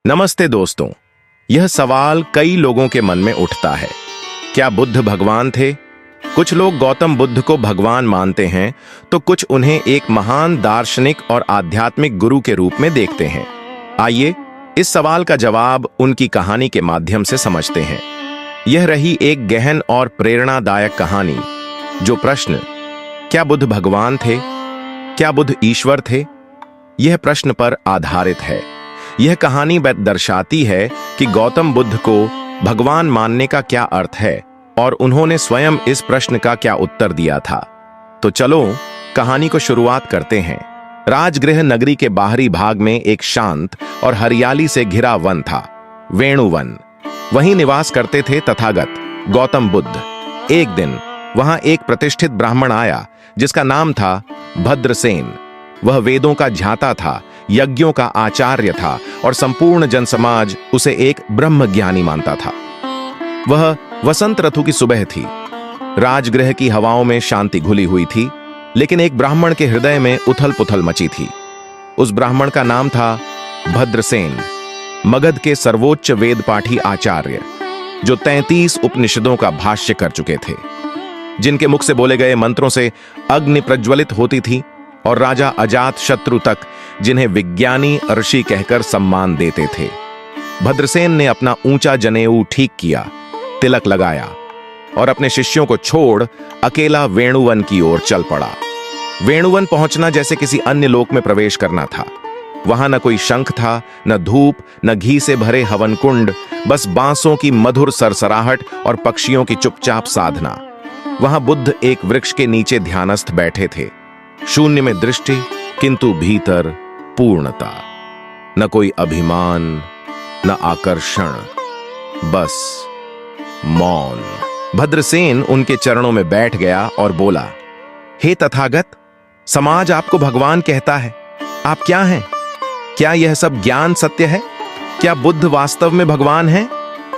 नमस्ते दोस्तों। यह सवाल कई लोगों के मन में उठता है, क्या बुद्ध भगवान थे? कुछ लोग गौतम बुद्ध को भगवान मानते हैं तो कुछ उन्हें एक महान दार्शनिक और आध्यात्मिक गुरु के रूप में देखते हैं। आइए इस सवाल का जवाब उनकी कहानी के माध्यम से समझते हैं। यह रही एक गहन और प्रेरणादायक कहानी जो प्रश्न क्या बुद्ध भगवान थे, क्या बुद्ध ईश्वर थे, यह प्रश्न पर आधारित है। यह कहानी दर्शाती है कि गौतम बुद्ध को भगवान मानने का क्या अर्थ है और उन्होंने स्वयं इस प्रश्न का क्या उत्तर दिया था। तो चलो कहानी को शुरुआत करते हैं। राजगृह नगरी के बाहरी भाग में एक शांत और हरियाली से घिरा वन था, वेणुवन। वहीं निवास करते थे तथागत गौतम बुद्ध। एक दिन वहां एक प्रतिष्ठित ब्राह्मण आया जिसका नाम था भद्रसेन। वह वेदों का ज्ञाता था, यज्ञों का आचार्य था और संपूर्ण जनसमाज उसे एक ब्रह्मज्ञानी मानता था। वह वसंत ऋतु की सुबह थी। राजगृह की हवाओं में शांति घुली हुई थी, लेकिन एक ब्राह्मण के हृदय में उथल पुथल मची थी। उस ब्राह्मण का नाम था भद्रसेन, मगध के सर्वोच्च वेद पाठी आचार्य, जो 33 उपनिषदों का भाष्य कर चुके थे, जिनके मुख से बोले गए मंत्रों से अग्नि प्रज्वलित होती थी और राजा अजात शत्रु तक जिन्हें विज्ञानी ऋषि कहकर सम्मान देते थे। भद्रसेन ने अपना ऊंचा जनेऊ ठीक किया, तिलक लगाया और अपने शिष्यों को छोड़ अकेला वेणुवन की ओर चल पड़ा। वेणुवन पहुंचना जैसे किसी अन्य लोक में प्रवेश करना था। वहां न कोई शंख था, न धूप, न घी से भरे हवन कुंड, बस बांसों की मधुर सरसराहट और पक्षियों की चुपचाप साधना। वहां बुद्ध एक वृक्ष के नीचे ध्यानस्थ बैठे थे, शून्य में दृष्टि किंतु भीतर पूर्णता। न कोई अभिमान, न आकर्षण, बस मौन। भद्रसेन उनके चरणों में बैठ गया और बोला, हे तथागत, समाज आपको भगवान कहता है, आप क्या हैं? क्या यह सब ज्ञान सत्य है? क्या बुद्ध वास्तव में भगवान है?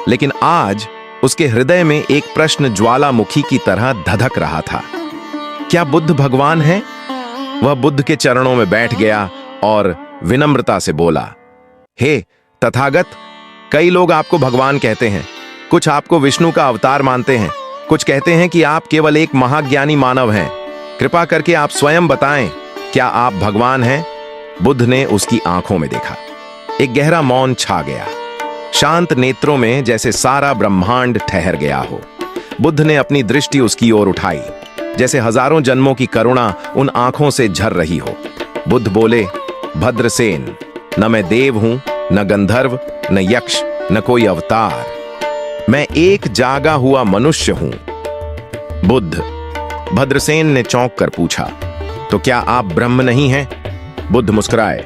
लेकिन आज उसके हृदय में एक प्रश्न ज्वालामुखी की तरह धधक रहा था। क्या बुद्ध भगवान है? वह बुद्ध के चरणों में बैठ गया और विनम्रता से बोला, हे तथागत, कई लोग आपको भगवान कहते हैं, कुछ आपको विष्णु का अवतार मानते हैं, कुछ कहते हैं कि आप केवल एक महाज्ञानी मानव हैं। कृपा करके आप स्वयं बताएं, क्या आप भगवान हैं? बुद्ध ने उसकी आंखों में देखा। एक गहरा मौन छा गया, शांत नेत्रों में जैसे सारा ब्रह्मांड ठहर गया हो। बुद्ध ने अपनी दृष्टि उसकी ओर उठाई, जैसे हजारों जन्मों की करुणा उन आंखों से झर रही हो। बुद्ध बोले, भद्रसेन, न मैं देव हूं, न गंधर्व, न यक्ष, न कोई अवतार। मैं एक जागा हुआ मनुष्य हूं। बुद्ध। भद्रसेन ने चौंक कर पूछा, तो क्या आप ब्रह्म नहीं हैं? बुद्ध मुस्कुराए,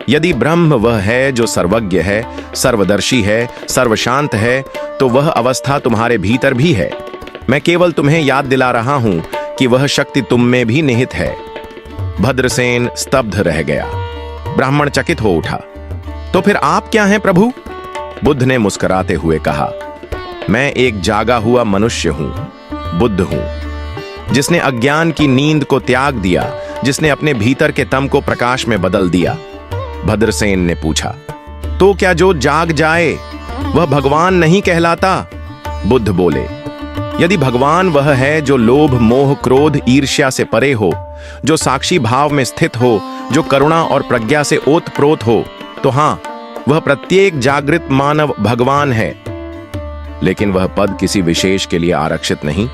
यदि ब्रह्म वह है जो सर्वज्ञ है, सर्वदर्शी है, सर्वशांत है, तो वह अवस्था तुम्हारे भीतर भी है। मैं केवल तुम्हें याद दिला रहा हूं कि वह शक्ति तुम में भी निहित है। भद्रसेन स्तब्ध रह गया। ब्राह्मण चकित हो उठा, तो फिर आप क्या हैं प्रभु? बुद्ध ने मुस्कुराते हुए कहा, मैं एक जागा हुआ मनुष्य हूं, बुद्ध हूं, जिसने अज्ञान की नींद को त्याग दिया, जिसने अपने भीतर के तम को प्रकाश में बदल दिया। भद्रसेन ने पूछा, तो क्या जो जाग जाए वह भगवान नहीं कहलाता? बुद्ध बोले, यदि भगवान वह है जो लोभ, मोह, क्रोध, ईर्ष्या से परे हो, जो साक्षी भाव में स्थित हो, जो करुणा और प्रज्ञा से ओतप्रोत हो, तो हां, वह प्रत्येक जागृत मानव भगवान है। लेकिन वह पद किसी विशेष के लिए आरक्षित नहीं,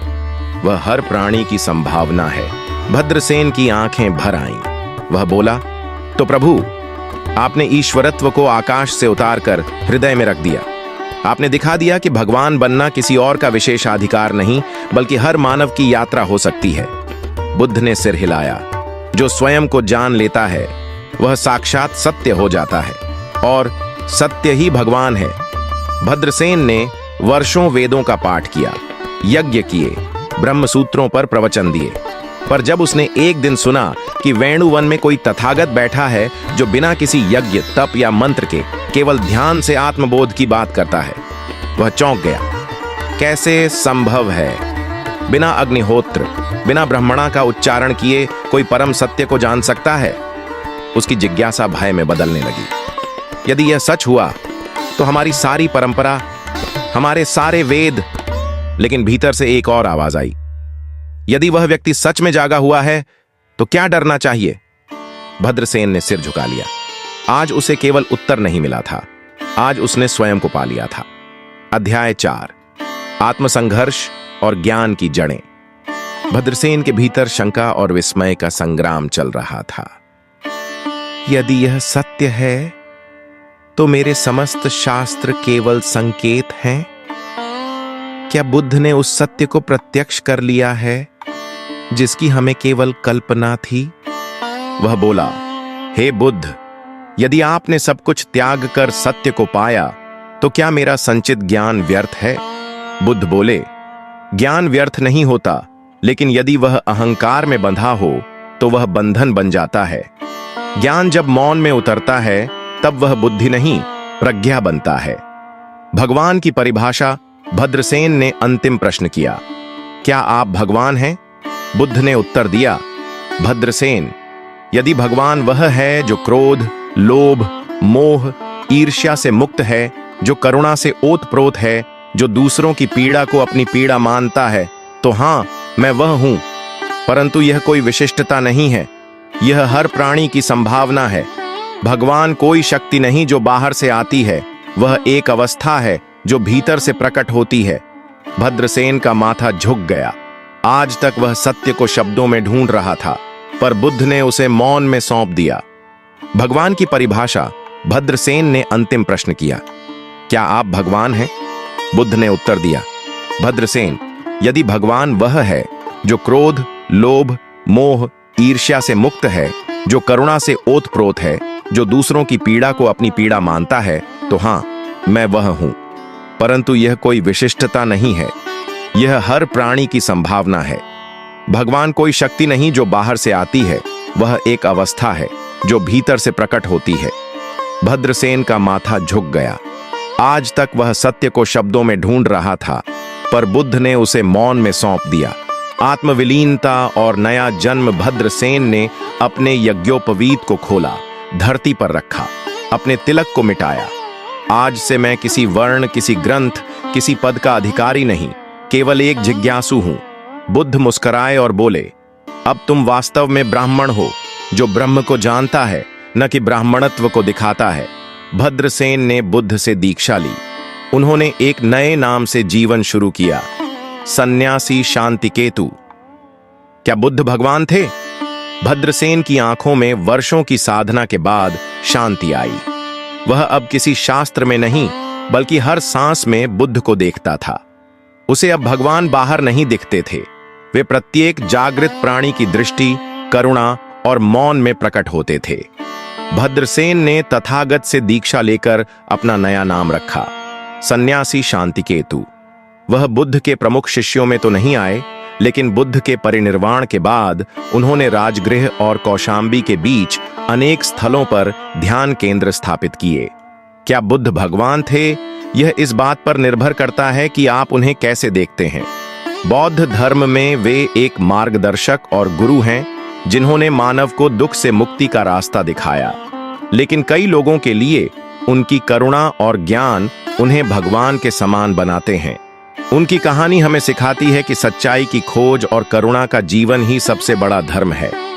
वह हर प्राणी की संभावना है। भद्रसेन की आंखें भर आईं। वह बोला, तो प्रभु, आपने ईश्वरत्व को आकाश से उतारकर हृदय में रख दिया। आपने दिखा दिया कि भगवान बनना किसी और का विशेषाधिकार नहीं, बल्कि हर मानव की यात्रा हो सकती है। बुद्ध ने सिर हिलाया, जो स्वयं को जान लेता है वह साक्षात सत्य हो जाता है और सत्य ही भगवान है। भद्रसेन ने वर्षों वेदों का पाठ किया, यज्ञ किए, ब्रह्मसूत्रों पर प्रवचन दिए, पर जब उसने एक दिन सुना कि वेणुवन में कोई तथागत बैठा है जो बिना किसी यज्ञ, तप या मंत्र के केवल ध्यान से आत्मबोध की बात करता है, वह चौंक गया। कैसे संभव है? बिना अग्निहोत्र, बिना ब्रह्मणा का उच्चारण किए कोई परम सत्य को जान सकता है? उसकी जिज्ञासा भय में बदलने लगी। यदि यह सच हुआ तो हमारी सारी परंपरा, हमारे सारे वेद। लेकिन भीतर से एक और आवाज आई, यदि वह व्यक्ति सच में जागा हुआ है तो क्या डरना चाहिए? भद्रसेन ने सिर झुका लिया। आज उसे केवल उत्तर नहीं मिला था, आज उसने स्वयं को पा लिया था। अध्याय 4, आत्मसंघर्ष और ज्ञान की जड़ें। भद्रसेन के भीतर शंका और विस्मय का संग्राम चल रहा था। यदि यह सत्य है तो मेरे समस्त शास्त्र केवल संकेत हैं? क्या बुद्ध ने उस सत्य को प्रत्यक्ष कर लिया है जिसकी हमें केवल कल्पना थी? वह बोला, हे बुद्ध, यदि आपने सब कुछ त्याग कर सत्य को पाया तो क्या मेरा संचित ज्ञान व्यर्थ है? बुद्ध बोले, ज्ञान व्यर्थ नहीं होता, लेकिन यदि वह अहंकार में बंधा हो तो वह बंधन बन जाता है। ज्ञान जब मौन में उतरता है तब वह बुद्धि नहीं, प्रज्ञा बनता है। भगवान की परिभाषा। भद्रसेन ने अंतिम प्रश्न किया, क्या आप भगवान हैं? बुद्ध ने उत्तर दिया, भद्रसेन, यदि भगवान वह है जो क्रोध, लोभ, मोह, ईर्ष्या से मुक्त है, जो करुणा से ओतप्रोत है, जो दूसरों की पीड़ा को अपनी पीड़ा मानता है, तो हां, मैं वह हूं। परंतु यह कोई विशिष्टता नहीं है, यह हर प्राणी की संभावना है। भगवान कोई शक्ति नहीं जो बाहर से आती है, वह एक अवस्था है जो भीतर से प्रकट होती है। भद्रसेन का माथा झुक गया। आज तक वह सत्य को शब्दों में ढूंढ रहा था, पर बुद्ध ने उसे मौन में सौंप दिया। भगवान की परिभाषा। भद्रसेन ने अंतिम प्रश्न किया, क्या आप भगवान हैं? बुद्ध ने उत्तर दिया, भद्रसेन, यदि भगवान वह है जो क्रोध, लोभ, मोह, ईर्ष्या से मुक्त है, जो करुणा से ओतप्रोत है, जो दूसरों की पीड़ा को अपनी पीड़ा मानता है, तो हां, मैं वह हूं। परंतु यह कोई विशिष्टता नहीं है, यह हर प्राणी की संभावना है। भगवान कोई शक्ति नहीं जो बाहर से आती है, वह एक अवस्था है जो भीतर से प्रकट होती है। भद्रसेन का माथा झुक गया। आज तक वह सत्य को शब्दों में ढूंढ रहा था, पर बुद्ध ने उसे मौन में सौंप दिया। आत्मविलीनता और नया जन्म। भद्रसेन ने अपने यज्ञोपवीत को खोला, धरती पर रखा, अपने तिलक को मिटाया। आज से मैं किसी वर्ण, किसी ग्रंथ, किसी पद का अधिकारी नहीं, केवल एक जिज्ञासु हूं। बुद्ध मुस्कुराए और बोले, अब तुम वास्तव में ब्राह्मण हो, जो ब्रह्म को जानता है, न कि ब्राह्मणत्व को दिखाता है। भद्रसेन ने बुद्ध से दीक्षा ली। उन्होंने एक नए नाम से जीवन शुरू किया, सन्यासी शांतिकेतु। क्या बुद्ध भगवान थे? भद्रसेन की आंखों में वर्षों की साधना के बाद शांति आई। वह अब किसी शास्त्र में नहीं, बल्कि हर सांस में बुद्ध को देखता था। उसे अब भगवान बाहर नहीं दिखते थे, वे प्रत्येक जागृत प्राणी की दृष्टि, करुणा और मौन में प्रकट होते थे। भद्रसेन ने तथागत से दीक्षा लेकर अपना नया नाम रखा, सन्यासी शांतिकेतु। वह बुद्ध के प्रमुख शिष्यों में तो नहीं आए, लेकिन बुद्ध के परिनिर्वाण के बाद उन्होंने राजगृह और कौशाम्बी के बीच अनेक स्थलों पर ध्यान केंद्र स्थापित किए। क्या बुद्ध भगवान थे? यह इस बात पर निर्भर करता है कि आप उन्हें कैसे देखते हैं। बौद्ध धर्म में वे एक मार्गदर्शक और गुरु हैं, जिन्होंने मानव को दुख से मुक्ति का रास्ता दिखाया। लेकिन कई लोगों के लिए उनकी करुणा और ज्ञान उन्हें भगवान के समान बनाते हैं। उनकी कहानी हमें सिखाती है कि सच्चाई की खोज और करुणा का जीवन ही सबसे बड़ा धर्म है।